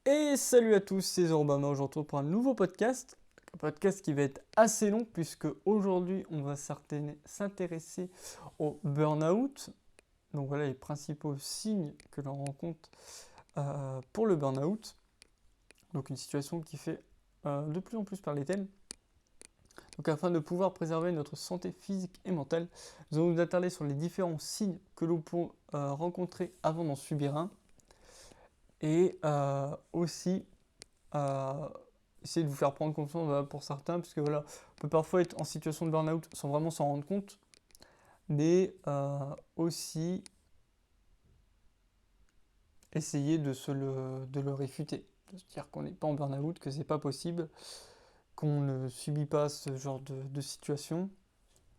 Et salut à tous, c'est Zorbama. Aujourd'hui, on se retrouve pour un nouveau podcast. Un podcast qui va être assez long puisque aujourd'hui, on va s'intéresser au burn-out. Donc voilà les principaux signes que l'on rencontre pour le burn-out. Donc une situation qui fait de plus en plus parler d'elle. Donc afin de pouvoir préserver notre santé physique et mentale, nous allons nous attarder sur les différents signes que l'on peut rencontrer avant d'en subir un. Et aussi à essayer de vous faire prendre confiance pour certains, puisque voilà, on peut parfois être en situation de burn-out sans vraiment s'en rendre compte, mais aussi essayer de le réfuter, de se dire qu'on n'est pas en burn-out, que c'est pas possible, qu'on ne subit pas ce genre de situation,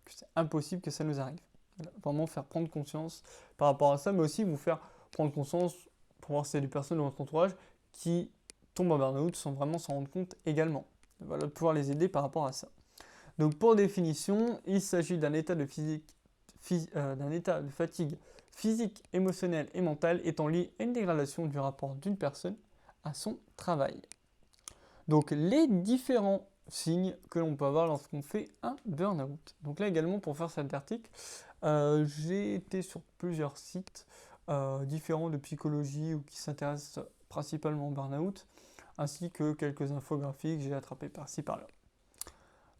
que c'est impossible que ça nous arrive. Voilà, vraiment faire prendre conscience par rapport à ça, mais aussi vous faire prendre conscience pour voir s'il y a des personnes dans votre entourage qui tombent en burn-out sans vraiment s'en rendre compte également. Voilà, de pouvoir les aider par rapport à ça. Donc pour définition, il s'agit d'un état d'un état de fatigue physique, émotionnelle et mentale étant lié à une dégradation du rapport d'une personne à son travail. Donc les différents signes que l'on peut avoir lorsqu'on fait un burn-out. Donc là également pour faire cet article, j'ai été sur plusieurs sites différents de psychologie ou qui s'intéressent principalement au burn-out, ainsi que quelques infographies que j'ai attrapées par-ci par-là.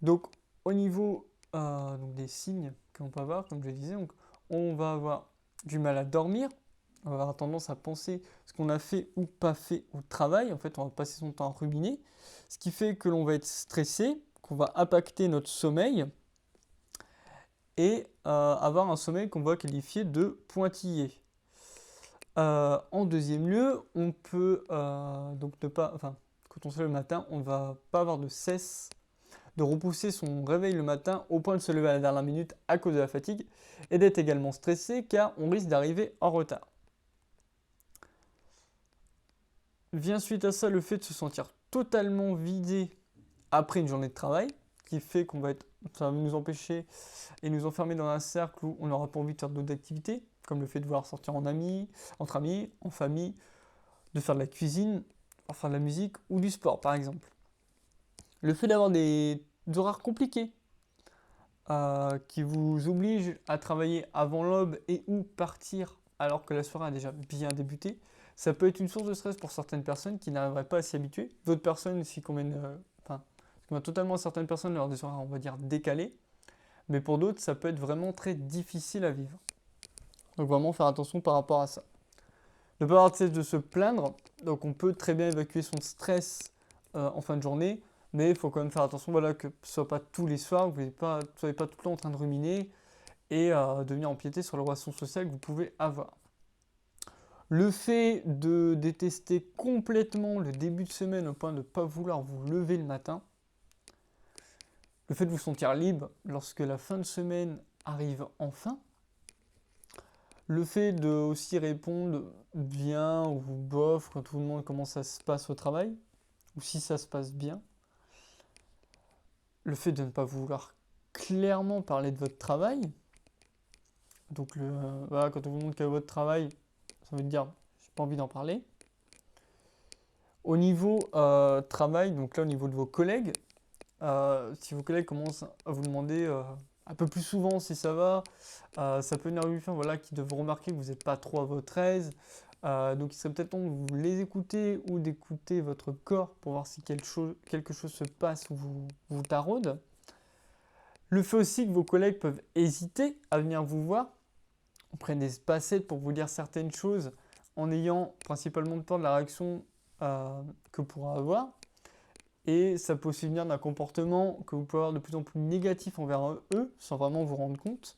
Donc au niveau donc des signes que l'on peut avoir, comme je disais, donc, on va avoir du mal à dormir, on va avoir tendance à penser ce qu'on a fait ou pas fait au travail, en fait on va passer son temps à ruminer, ce qui fait que l'on va être stressé, qu'on va impacter notre sommeil, et avoir un sommeil qu'on va qualifier de pointillé. En deuxième lieu, on peut donc ne pas, enfin, quand on se lève le matin, on ne va pas avoir de cesse de repousser son réveil le matin au point de se lever à la dernière minute à cause de la fatigue et d'être également stressé car on risque d'arriver en retard. Vient suite à ça le fait de se sentir totalement vidé après une journée de travail, qui fait ça va nous empêcher et nous enfermer dans un cercle où on n'aura pas envie de faire d'autres activités, comme le fait de vouloir sortir entre amis, en famille, de faire de la cuisine, de faire de la musique ou du sport par exemple. Le fait d'avoir des horaires compliqués qui vous obligent à travailler avant l'aube et ou partir alors que la soirée a déjà bien débuté, ça peut être une source de stress pour certaines personnes qui n'arriveraient pas à s'y habituer. D'autres personnes s'y conviennent, enfin, totalement certaines personnes lors des horaires, on va dire, décalés, mais pour d'autres, ça peut être vraiment très difficile à vivre. Donc vraiment faire attention par rapport à ça. Ne pas avoir de cesse de se plaindre, donc on peut très bien évacuer son stress en fin de journée, mais il faut quand même faire attention voilà, que ce ne soit pas tous les soirs, que vous ne soyez pas tout le temps en train de ruminer et de venir empiéter sur les relations sociales que vous pouvez avoir. Le fait de détester complètement le début de semaine au point de ne pas vouloir vous lever le matin, le fait de vous sentir libre lorsque la fin de semaine arrive enfin, le fait de aussi répondre bien ou bof quand tout le monde comment ça se passe au travail, ou si ça se passe bien, le fait de ne pas vouloir clairement parler de votre travail, donc voilà, quand on vous demande quel est votre travail, ça veut dire j'ai pas envie d'en parler. Au niveau travail, donc là au niveau de vos collègues, si vos collègues commencent à vous demander un peu plus souvent si ça va, ça peut venir lui faire voilà, qu'ils doivent remarquer que vous n'êtes pas trop à votre aise. Donc il serait peut-être temps de vous les écouter ou d'écouter votre corps pour voir si quelque chose se passe ou vous taraude. Le fait aussi que vos collègues peuvent hésiter à venir vous voir, prennent des passettes pour vous dire certaines choses en ayant principalement peur de la réaction que pourra avoir. Et ça peut aussi venir d'un comportement que vous pouvez avoir de plus en plus négatif envers eux, sans vraiment vous rendre compte.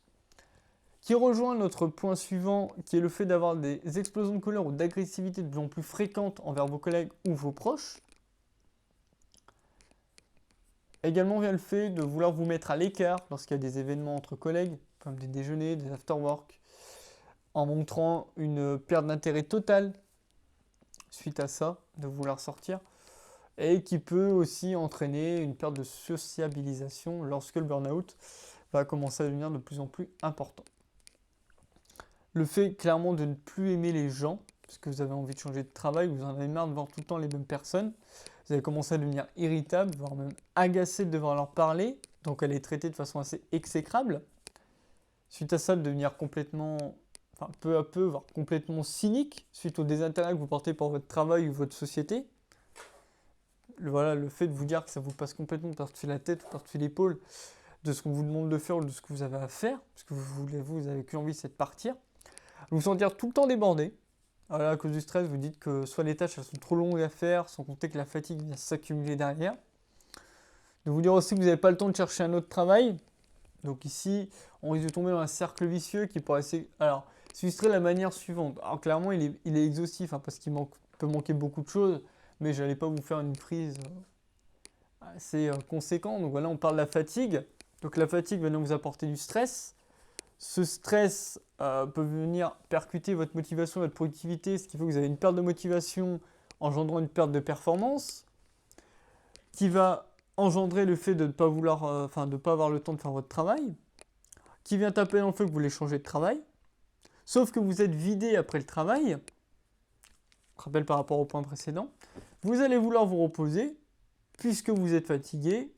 Qui rejoint notre point suivant, qui est le fait d'avoir des explosions de colère ou d'agressivité de plus en plus fréquentes envers vos collègues ou vos proches. Également vient le fait de vouloir vous mettre à l'écart lorsqu'il y a des événements entre collègues, comme des déjeuners, des after-work, en montrant une perte d'intérêt totale suite à ça, de vouloir sortir, et qui peut aussi entraîner une perte de sociabilisation lorsque le burn-out va commencer à devenir de plus en plus important. Le fait clairement de ne plus aimer les gens, parce que vous avez envie de changer de travail, vous en avez marre de voir tout le temps les mêmes personnes. Vous allez commencer à devenir irritable, voire même agacé de devoir leur parler, donc elle est traitée de façon assez exécrable. Suite à ça, de devenir complètement, enfin peu à peu, voire complètement cynique, suite au désintérêt que vous portez pour votre travail ou votre société. Voilà, le fait de vous dire que ça vous passe complètement par-dessus la tête ou par-dessus l'épaule de ce qu'on vous demande de faire ou de ce que vous avez à faire, parce que vous avez qu'une envie, c'est de partir. Vous sentir tout le temps débordé. Voilà, à cause du stress, vous dites que soit les tâches elles sont trop longues à faire, sans compter que la fatigue vient s'accumuler derrière. De vous dire aussi que vous n'avez pas le temps de chercher un autre travail. Donc ici, on risque de tomber dans un cercle vicieux qui pourrait essayer... Alors, s'illustrer de la manière suivante. Alors clairement, il est exhaustif, hein, parce qu'il peut manquer beaucoup de choses, mais je n'allais pas vous faire une prise assez conséquente. Donc voilà, on parle de la fatigue. Donc la fatigue va vous apporter du stress. Ce stress peut venir percuter votre motivation, votre productivité, ce qui fait que vous avez une perte de motivation engendrant une perte de performance, qui va engendrer le fait de ne pas vouloir, de ne pas avoir le temps de faire votre travail, qui vient taper dans le fait que vous voulez changer de travail, sauf que vous êtes vidé après le travail, je rappelle par rapport au point précédent, vous allez vouloir vous reposer, puisque vous êtes fatigué,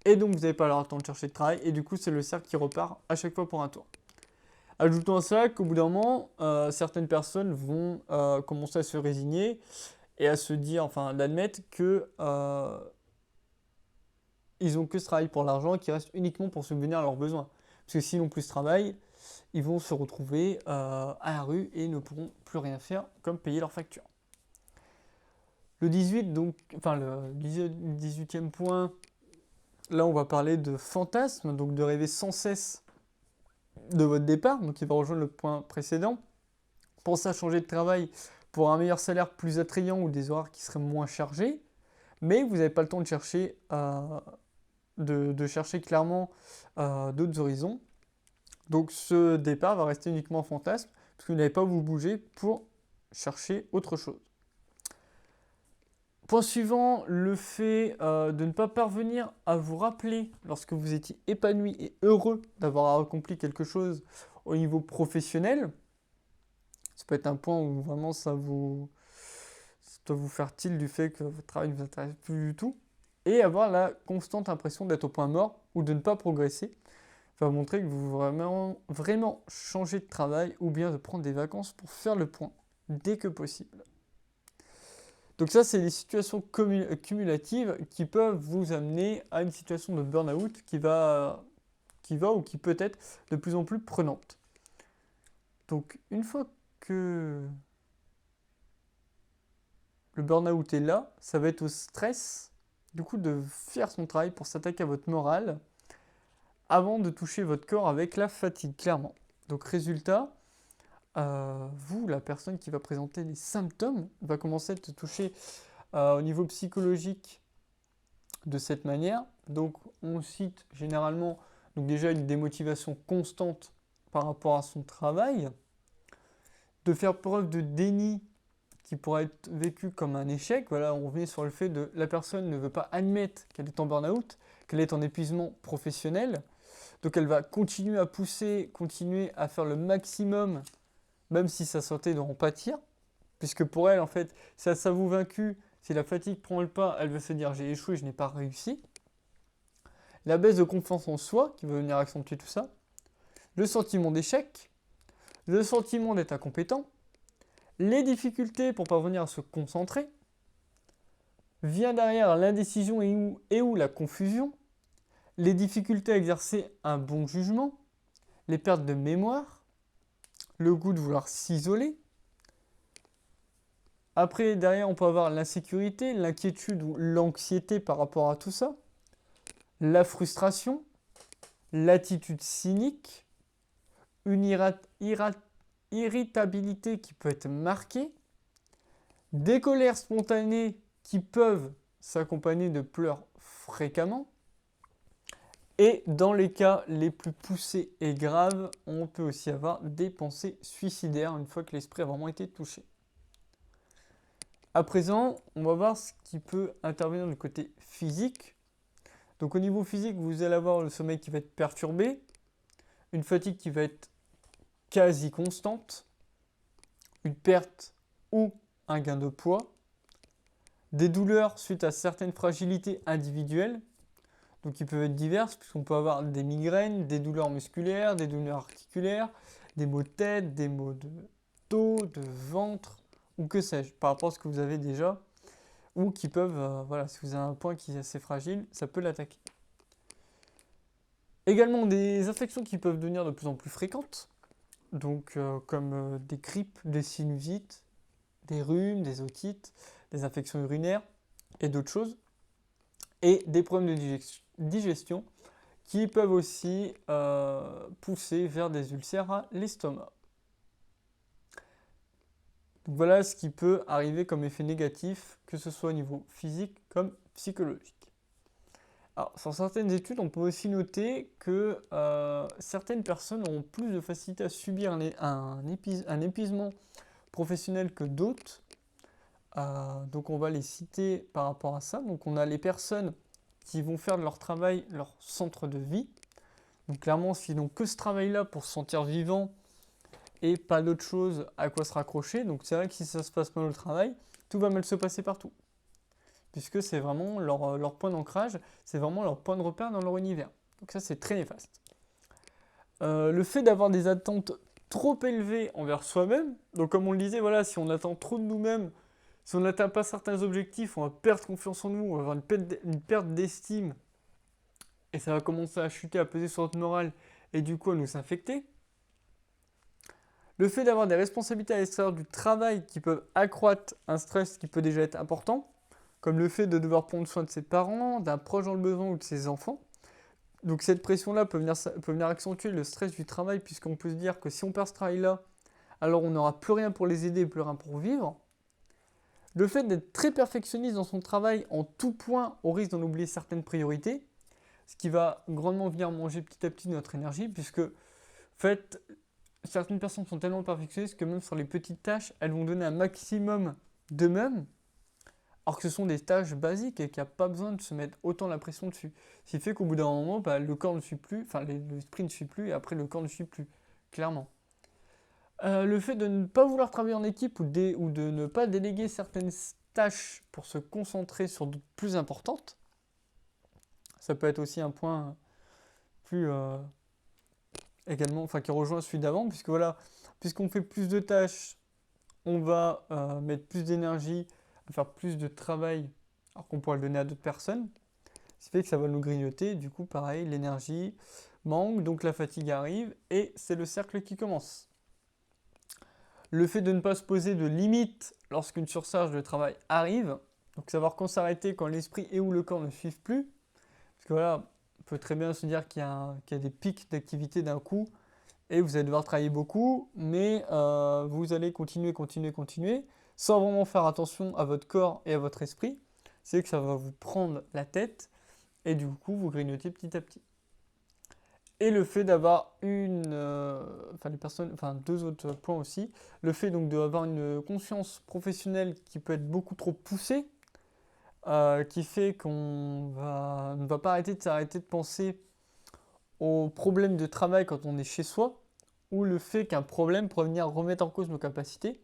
et donc vous n'avez pas le temps de chercher de travail, et du coup c'est le cercle qui repart à chaque fois pour un tour. Ajoutons à ça qu'au bout d'un moment, certaines personnes vont commencer à se résigner et à se dire, enfin d'admettre que ils n'ont que ce travail pour l'argent qui reste uniquement pour subvenir à leurs besoins. Parce que s'ils n'ont plus ce travail, ils vont se retrouver à la rue et ne pourront plus rien faire comme payer leurs factures. Le 18e point, là on va parler de fantasme, donc de rêver sans cesse de votre départ, donc il va rejoindre le point précédent. Pensez à changer de travail pour un meilleur salaire plus attrayant ou des horaires qui seraient moins chargés, mais vous n'avez pas le temps de chercher, chercher clairement d'autres horizons. Donc ce départ va rester uniquement un fantasme, parce que vous n'allez pas vous bouger pour chercher autre chose. Point suivant, le fait de ne pas parvenir à vous rappeler lorsque vous étiez épanoui et heureux d'avoir accompli quelque chose au niveau professionnel. Ça peut être un point où vraiment ça doit vous faire tilt du fait que votre travail ne vous intéresse plus du tout. Et avoir la constante impression d'être au point mort ou de ne pas progresser. Ça va montrer que vous vraiment changez de travail ou bien de prendre des vacances pour faire le point dès que possible. Donc ça, c'est les situations cumulatives qui peuvent vous amener à une situation de burn-out qui va ou qui peut être de plus en plus prenante. Donc une fois que le burn-out est là, ça va être au stress, du coup, de faire son travail pour s'attaquer à votre morale avant de toucher votre corps avec la fatigue, clairement. Donc résultat, vous, la personne qui va présenter les symptômes, va commencer à te toucher au niveau psychologique de cette manière. Donc on cite généralement donc déjà une démotivation constante par rapport à son travail, de faire preuve de déni qui pourrait être vécu comme un échec. Voilà, on revient sur le fait de la personne ne veut pas admettre qu'elle est en burn-out, qu'elle est en épuisement professionnel. Donc elle va continuer à pousser, continuer à faire le maximum, même si sa santé doit en pâtir. Puisque pour elle, en fait, si elle s'avoue vaincue, si la fatigue prend le pas, elle va se dire j'ai échoué, je n'ai pas réussi. La baisse de confiance en soi qui va venir accentuer tout ça. Le sentiment d'échec. Le sentiment d'être incompétent. Les difficultés pour parvenir à se concentrer. Vient derrière l'indécision et ou la confusion. Les difficultés à exercer un bon jugement. Les pertes de mémoire. Le goût de vouloir s'isoler. Après, derrière, on peut avoir l'insécurité, l'inquiétude ou l'anxiété par rapport à tout ça. La frustration, l'attitude cynique, une irritabilité qui peut être marquée, des colères spontanées qui peuvent s'accompagner de pleurs fréquemment, et dans les cas les plus poussés et graves, on peut aussi avoir des pensées suicidaires une fois que l'esprit a vraiment été touché. À présent, on va voir ce qui peut intervenir du côté physique. Donc au niveau physique, vous allez avoir le sommeil qui va être perturbé, une fatigue qui va être quasi constante, une perte ou un gain de poids, des douleurs suite à certaines fragilités individuelles, donc qui peuvent être diverses, puisqu'on peut avoir des migraines, des douleurs musculaires, des douleurs articulaires, des maux de tête, des maux de dos, de ventre, ou que sais-je, par rapport à ce que vous avez déjà, ou qui peuvent, voilà, si vous avez un point qui est assez fragile, ça peut l'attaquer. Également des infections qui peuvent devenir de plus en plus fréquentes, donc comme des grippes, des sinusites, des rhumes, des otites, des infections urinaires et d'autres choses, et des problèmes de digestion qui peuvent aussi pousser vers des ulcères à l'estomac. Donc voilà ce qui peut arriver comme effet négatif, que ce soit au niveau physique comme psychologique. Alors, sur certaines études, on peut aussi noter que certaines personnes ont plus de facilité à subir un épuisement professionnel que d'autres. Donc on va les citer par rapport à ça. Donc on a les personnes qui vont faire de leur travail leur centre de vie. Donc clairement, s'ils n'ont que ce travail-là pour se sentir vivant et pas d'autre chose à quoi se raccrocher, donc c'est vrai que si ça se passe mal au travail, tout va mal se passer partout. Puisque c'est vraiment leur point d'ancrage, c'est vraiment leur point de repère dans leur univers. Donc ça, c'est très néfaste. Le fait d'avoir des attentes trop élevées envers soi-même, donc comme on le disait, voilà, si on attend trop de nous-mêmes, si on n'atteint pas certains objectifs, on va perdre confiance en nous, on va avoir une perte d'estime, et ça va commencer à chuter, à peser sur notre morale, et du coup à nous infecter. Le fait d'avoir des responsabilités à l'extérieur du travail qui peuvent accroître un stress qui peut déjà être important, comme le fait de devoir prendre soin de ses parents, d'un proche dans le besoin ou de ses enfants. Donc cette pression-là peut venir accentuer le stress du travail, puisqu'on peut se dire que si on perd ce travail-là, alors on n'aura plus rien pour les aider, plus rien pour vivre. Le fait d'être très perfectionniste dans son travail en tout point, au risque d'en oublier certaines priorités, ce qui va grandement venir manger petit à petit notre énergie, puisque en fait, certaines personnes sont tellement perfectionnistes que même sur les petites tâches, elles vont donner un maximum d'eux-mêmes, alors que ce sont des tâches basiques et qu'il n'y a pas besoin de se mettre autant la pression dessus. Ce qui fait qu'au bout d'un moment, le corps ne suit plus, enfin l'esprit ne suit plus, et après le corps ne suit plus, clairement. Le fait de ne pas vouloir travailler en équipe ou de ne pas déléguer certaines tâches pour se concentrer sur d'autres plus importantes, ça peut être aussi un point plus également, enfin qui rejoint celui d'avant, puisque voilà, puisqu'on fait plus de tâches, on va mettre plus d'énergie à faire plus de travail, alors qu'on pourrait le donner à d'autres personnes. Ce qui fait que ça va nous grignoter, du coup pareil, l'énergie manque, donc la fatigue arrive, et c'est le cercle qui commence. Le fait de ne pas se poser de limites lorsqu'une surcharge de travail arrive, donc savoir quand s'arrêter, quand l'esprit et ou le corps ne suivent plus, parce que voilà, on peut très bien se dire qu'il y a des pics d'activité d'un coup, et vous allez devoir travailler beaucoup, mais vous allez continuer, sans vraiment faire attention à votre corps et à votre esprit. C'est que ça va vous prendre la tête, et du coup, vous grignotez petit à petit. Et le fait d'avoir deux autres points aussi, le fait donc d'avoir une conscience professionnelle qui peut être beaucoup trop poussée, qui fait qu'on ne va pas arrêter de penser aux problèmes de travail quand on est chez soi, ou le fait qu'un problème pourrait venir remettre en cause nos capacités,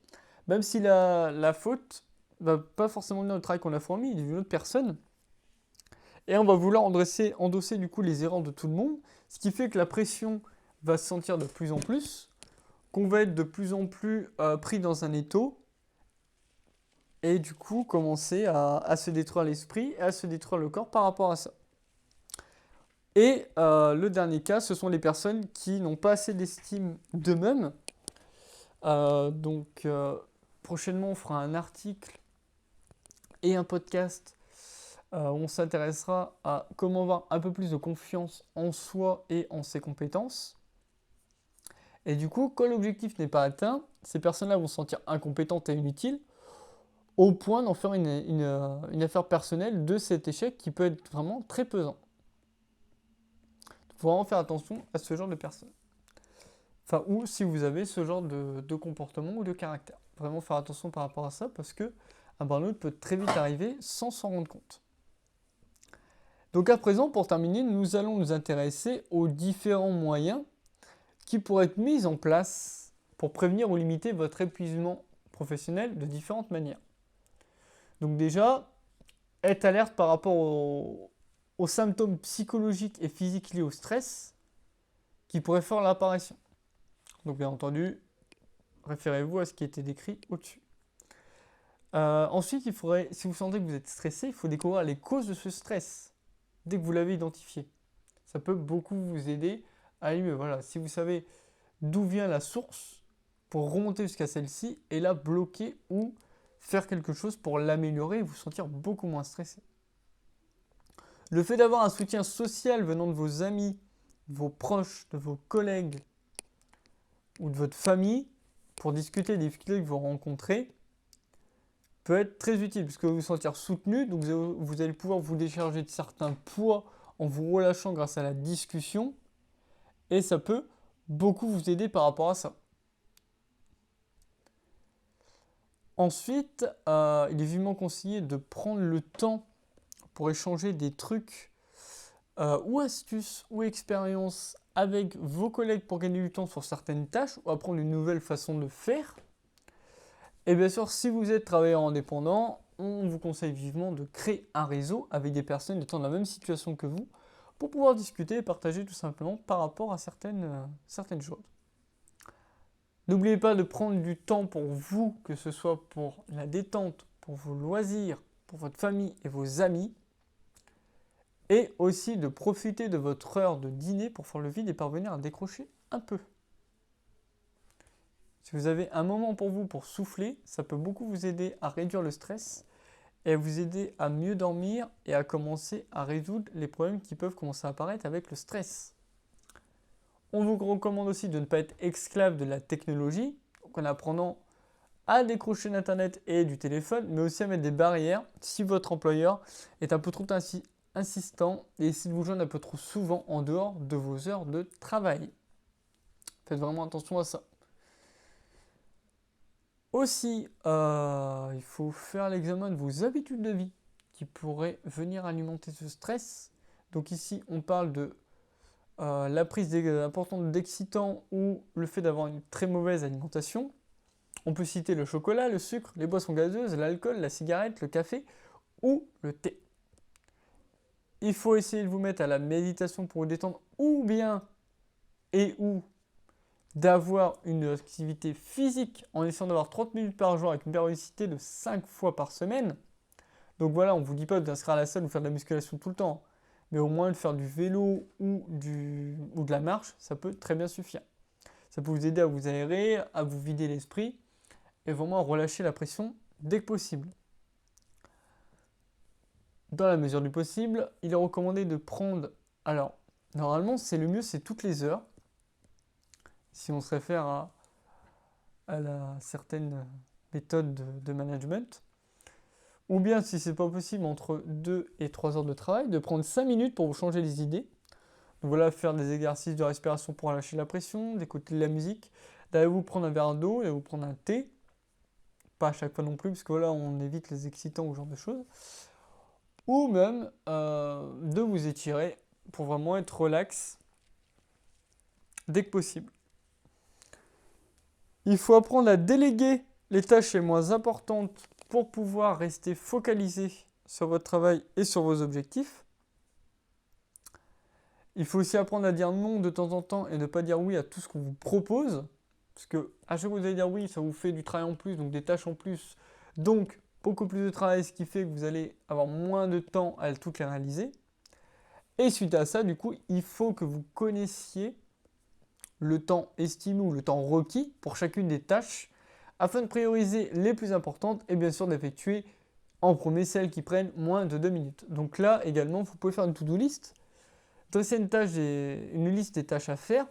même si la faute ne va pas forcément venir du travail qu'on a fourni, d'une autre personne. Et on va vouloir endosser du coup les erreurs de tout le monde, ce qui fait que la pression va se sentir de plus en plus, qu'on va être de plus en plus pris dans un étau, et du coup commencer à se détruire l'esprit et à se détruire le corps par rapport à ça. Et le dernier cas, ce sont les personnes qui n'ont pas assez d'estime d'eux-mêmes. Prochainement, on fera un article et un podcast où on s'intéressera à comment avoir un peu plus de confiance en soi et en ses compétences. Et du coup, quand l'objectif n'est pas atteint, ces personnes-là vont se sentir incompétentes et inutiles, au point d'en faire une affaire personnelle de cet échec qui peut être vraiment très pesant. Il faut vraiment faire attention à ce genre de personnes. Enfin, ou si vous avez ce genre de comportement ou de caractère. Vraiment faire attention par rapport à ça, parce que un burn-out peut très vite arriver sans s'en rendre compte. Donc à présent, pour terminer, nous allons nous intéresser aux différents moyens qui pourraient être mis en place pour prévenir ou limiter votre épuisement professionnelle de différentes manières. Donc déjà, être alerte par rapport aux symptômes psychologiques et physiques liés au stress qui pourraient faire l'apparition. Donc bien entendu, référez-vous à ce qui a été décrit au-dessus. Ensuite, si vous sentez que vous êtes stressé, il faut découvrir les causes de ce stress dès que vous l'avez identifié. Ça peut beaucoup vous aider à aller mieux. Voilà, si vous savez d'où vient la source, pour remonter jusqu'à celle-ci et la bloquer ou faire quelque chose pour l'améliorer et vous sentir beaucoup moins stressé. Le fait d'avoir un soutien social venant de vos amis, de vos proches, de vos collègues ou de votre famille pour discuter des difficultés que vous rencontrez peut être très utile puisque vous vous sentir soutenu, donc vous allez pouvoir vous décharger de certains poids en vous relâchant grâce à la discussion et ça peut beaucoup vous aider par rapport à ça. Ensuite, il est vivement conseillé de prendre le temps pour échanger des trucs ou astuces ou expériences avec vos collègues pour gagner du temps sur certaines tâches ou apprendre une nouvelle façon de faire. Et bien sûr, si vous êtes travailleur indépendant, on vous conseille vivement de créer un réseau avec des personnes étant dans la même situation que vous pour pouvoir discuter et partager tout simplement par rapport à certaines choses. N'oubliez pas de prendre du temps pour vous, que ce soit pour la détente, pour vos loisirs, pour votre famille et vos amis. Et aussi de profiter de votre heure de dîner pour faire le vide et parvenir à décrocher un peu. Si vous avez un moment pour vous pour souffler, ça peut beaucoup vous aider à réduire le stress et à vous aider à mieux dormir et à commencer à résoudre les problèmes qui peuvent commencer à apparaître avec le stress. On vous recommande aussi de ne pas être esclave de la technologie, donc en apprenant à décrocher d'Internet et du téléphone, mais aussi à mettre des barrières si votre employeur est un peu trop insistant et essaie de vous joindre un peu trop souvent en dehors de vos heures de travail. Faites vraiment attention à ça. Aussi, il faut faire l'examen de vos habitudes de vie qui pourraient venir alimenter ce stress. Donc ici, on parle de la prise importante d'excitants ou le fait d'avoir une très mauvaise alimentation. On peut citer le chocolat, le sucre, les boissons gazeuses, l'alcool, la cigarette, le café ou le thé. Il faut essayer de vous mettre à la méditation pour vous détendre ou bien ou d'avoir une activité physique en essayant d'avoir 30 minutes par jour avec une périodicité de 5 fois par semaine. Donc voilà, on ne vous dit pas d'inscrire à la salle ou faire de la musculation tout le temps, mais au moins de faire du vélo ou de la marche, ça peut très bien suffire. Ça peut vous aider à vous aérer, à vous vider l'esprit et vraiment à relâcher la pression dès que possible. Dans la mesure du possible, il est recommandé de prendre, alors normalement c'est le mieux, c'est toutes les heures, si on se réfère à la certaine méthode de management, ou bien si c'est pas possible entre 2 et 3 heures de travail, de prendre 5 minutes pour vous changer les idées. Donc voilà, faire des exercices de respiration pour relâcher la pression, d'écouter de la musique, d'aller vous prendre un verre d'eau et vous prendre un thé, pas à chaque fois non plus, parce que voilà, on évite les excitants ou ce genre de choses. Ou même de vous étirer pour vraiment être relax dès que possible. Il faut apprendre à déléguer les tâches les moins importantes pour pouvoir rester focalisé sur votre travail et sur vos objectifs. Il faut aussi apprendre à dire non de temps en temps et ne pas dire oui à tout ce qu'on vous propose. Parce que à chaque fois que vous allez dire oui, ça vous fait du travail en plus, donc des tâches en plus. Donc beaucoup plus de travail, ce qui fait que vous allez avoir moins de temps à toutes les réaliser. Et suite à ça, du coup, il faut que vous connaissiez le temps estimé ou le temps requis pour chacune des tâches afin de prioriser les plus importantes et bien sûr d'effectuer en premier celles qui prennent moins de 2 minutes. Donc là également, vous pouvez faire une to-do list, dresser une liste des tâches à faire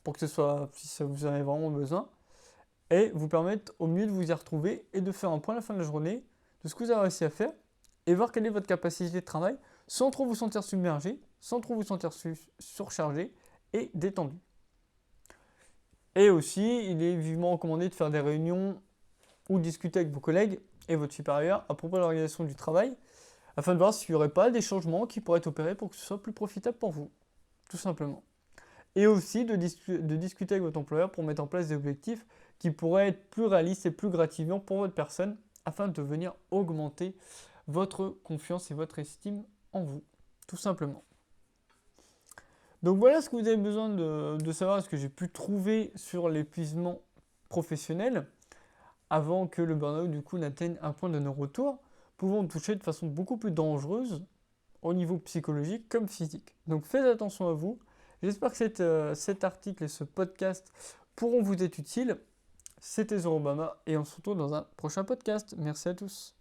pour que ce soit, si ça vous en avez vraiment besoin, et vous permettre au mieux de vous y retrouver et de faire un point à la fin de la journée de ce que vous avez réussi à faire et voir quelle est votre capacité de travail sans trop vous sentir submergé, sans trop vous sentir surchargé et détendu. Et aussi, il est vivement recommandé de faire des réunions ou discuter avec vos collègues et votre supérieur à propos de l'organisation du travail afin de voir s'il n'y aurait pas des changements qui pourraient être opérés pour que ce soit plus profitable pour vous, tout simplement. Et aussi de discuter avec votre employeur pour mettre en place des objectifs qui pourrait être plus réaliste et plus gratifiant pour votre personne afin de venir augmenter votre confiance et votre estime en vous, tout simplement. Donc voilà ce que vous avez besoin de savoir, ce que j'ai pu trouver sur l'épuisement professionnel avant que le burn-out du coup n'atteigne un point de non-retour, pouvant toucher de façon beaucoup plus dangereuse au niveau psychologique comme physique. Donc faites attention à vous. J'espère que cet article et ce podcast pourront vous être utiles. C'était Zorobama et on se retrouve dans un prochain podcast. Merci à tous.